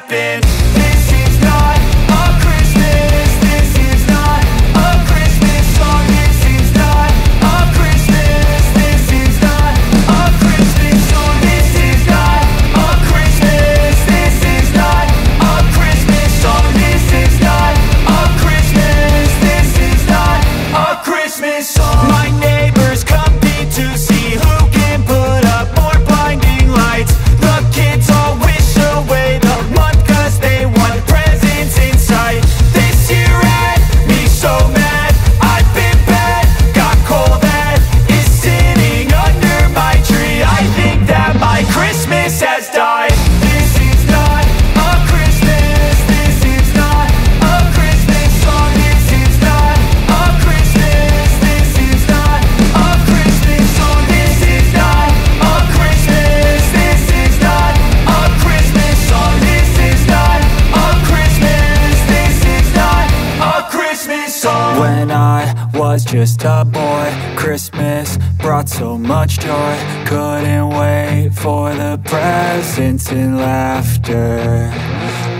happen. This is not a Christmas. This is not a Christmas song. This is not a Christmas. This is not a Christmas song. This is not a Christmas. This is not a Christmas song. This is not a Christmas. This is not a Christmas song. My neighbors compete to see who can put up more blinding lights. The kids all wish away the month 'cause they want presents in sight. This year had me so mad, I've been bad, got coal that is sitting under my tree. I think that my Christmas has died. This is not a Christmas. This is not a Christmas song. This is not a Christmas. This is not a Christmas song. This is not a Christmas. This is not a Christmas song. This is not a Christmas. This is not a Christmas song. When I was just a boy, Christmas brought so much joy. Couldn't wait for the presents and laughter.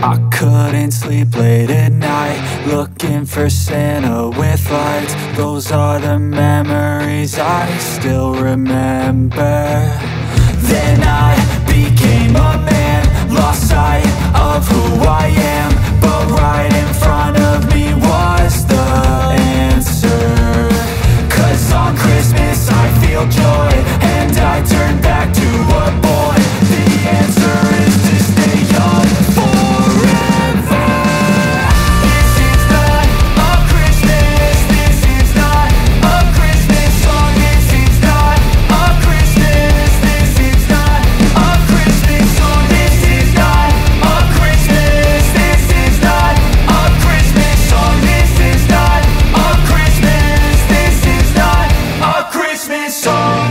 I couldn't sleep late at night, looking for Santa with lights. Those are the memories I still remember. Then I became a man, lost sight of who I am. But right in front of me was the answer. 'Cause on Christmas I feel joy, and I turn back to a boy. The answer is to stay young forever. This is not a Christmas. This is not a Christmas song. This is not a Christmas. This is not a Christmas song. This is not a Christmas. This is not a Christmas song. This is not a Christmas. This is not a Christmas song.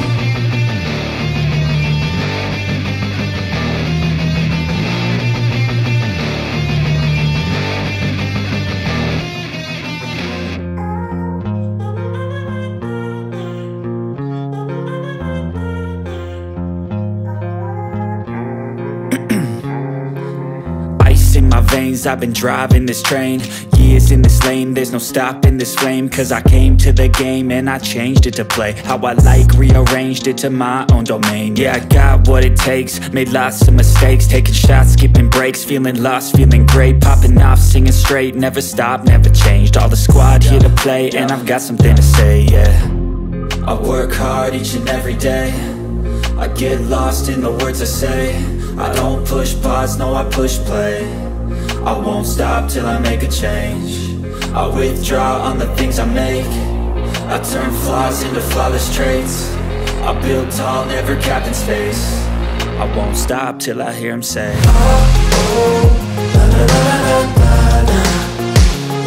Ice in my veins, I've been driving this train. Years in this lane, there's no stopping this flame. 'Cause I came to the game and I changed it to play how I like, rearranged it to my own domain. Yeah, I got what it takes, made lots of mistakes, taking shots, skipping breaks, feeling lost, feeling great, popping off, singing straight, never stopped, never changed. All the squad here to play, and I've got something to say, yeah. I work hard each and every day, I get lost in the words I say. I don't push pause, no I push play. I won't stop till I make a change. I withdraw on the things I make. I turn flaws into flawless traits. I build tall, never capped in space. I won't stop till I hear him say, oh, oh, la la la la la la,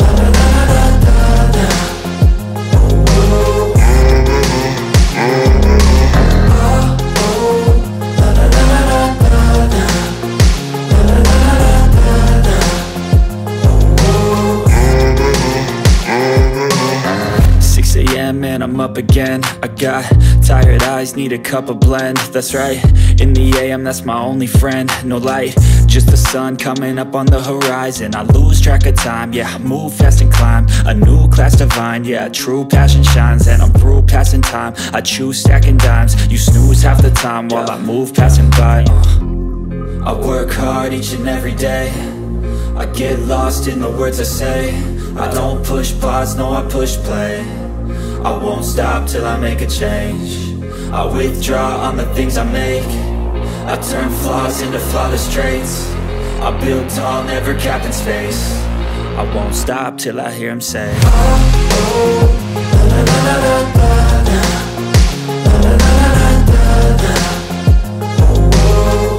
la la la la la la, oh, oh. And I'm up again. I got tired eyes, need a cup of blend. That's right, in the AM, that's my only friend. No light, just the sun coming up on the horizon. I lose track of time, yeah, I move fast and climb a new class divine, yeah, true passion shines. And I'm through passing time, I choose stacking dimes. You snooze half the time while I move passing by. I work hard each and every day, I get lost in the words I say. I don't push pause, no I push play. I won't stop till I make a change. I withdraw on the things I make. I turn flaws into flawless traits. I build tall, never capped in space. I won't stop till I hear him say, oh, oh, la la la la la la, la la la la la la, oh, oh.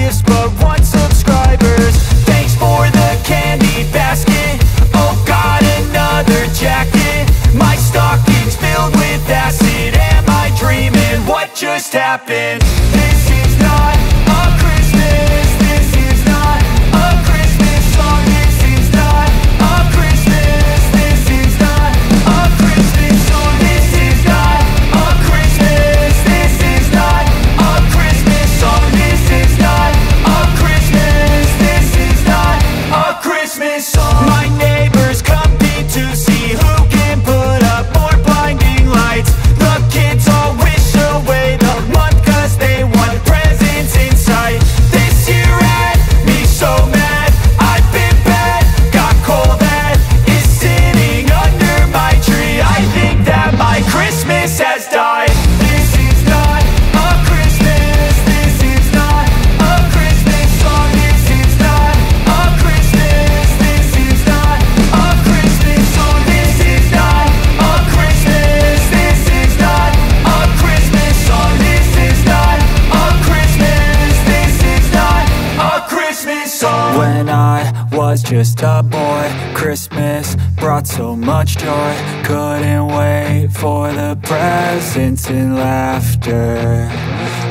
gifts but 1 subscribers. Thanks for the candy basket. Oh God, another jacket. My stocking's filled with acid. Am I dreaming? What just happened? This is not a Christmas. This is not a Christmas song. This is not a Christmas. This is not a Christmas song. This is not a Christmas. This is not a Christmas song. This is not a Christmas. This is not a Christmas song. My neighbors compete to see who can put up more blinding lights. The kids all wish away the month 'cause they want presents in sight. This year had me so mad. I've been bad, got coal that is sitting under my tree. I think that my Christmas has died. This is not a Christmas. This is not a Christmas song. This is not a Christmas. This is not a Christmas song. This is not a Christmas. This is not a Christmas song. This is not a Christmas. This is not a Christmas song. When I was just a boy, Christmas brought so much joy. Couldn't wait for the presents and laughter.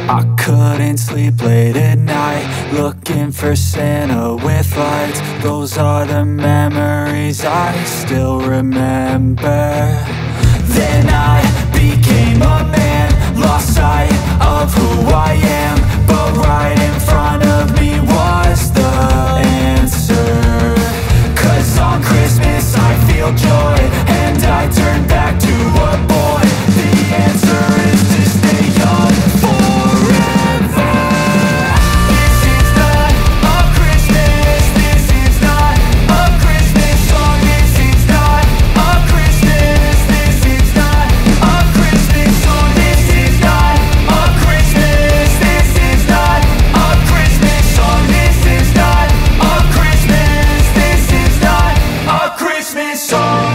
I couldn't sleep late at night, looking for Santa with lights. Those are the memories I still remember. Then I became a man, lost sight of who I am. But right in front of me was the answer. 'Cause on Christmas I feel joy, and I turn back to a boy. The answer is to stay young forever. This is not a Christmas. This is not a Christmas song. This is not a Christmas. This is not a Christmas song. This is not a Christmas. This is not a Christmas song. This is not a Christmas. This is not a Christmas song.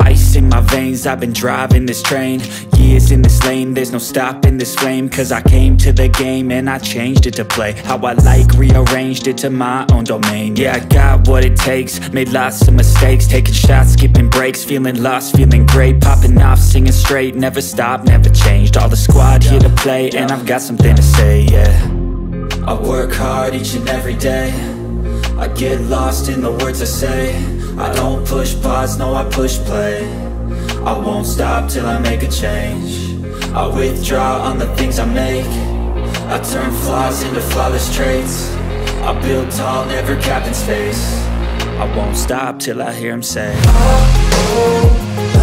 Ice in my veins, I've been driving this train. Years in this lane, there's no stopping this flame. 'Cause I came to the game and I changed it to play how I like, rearranged it to my own domain. Yeah, I got what it takes, made lots of mistakes, taking shots, skipping breaks, feeling lost, feeling great, popping off, singing straight, never stopped, never changed. All the squad here to play, and I've got something to say, yeah. I work hard each and every day, I get lost in the words I say. I don't push pause, no I push play. I won't stop till I make a change. I withdraw on the things I make. I turn flaws into flawless traits. I build tall, never capped in space. I won't stop till I hear him say, oh, oh.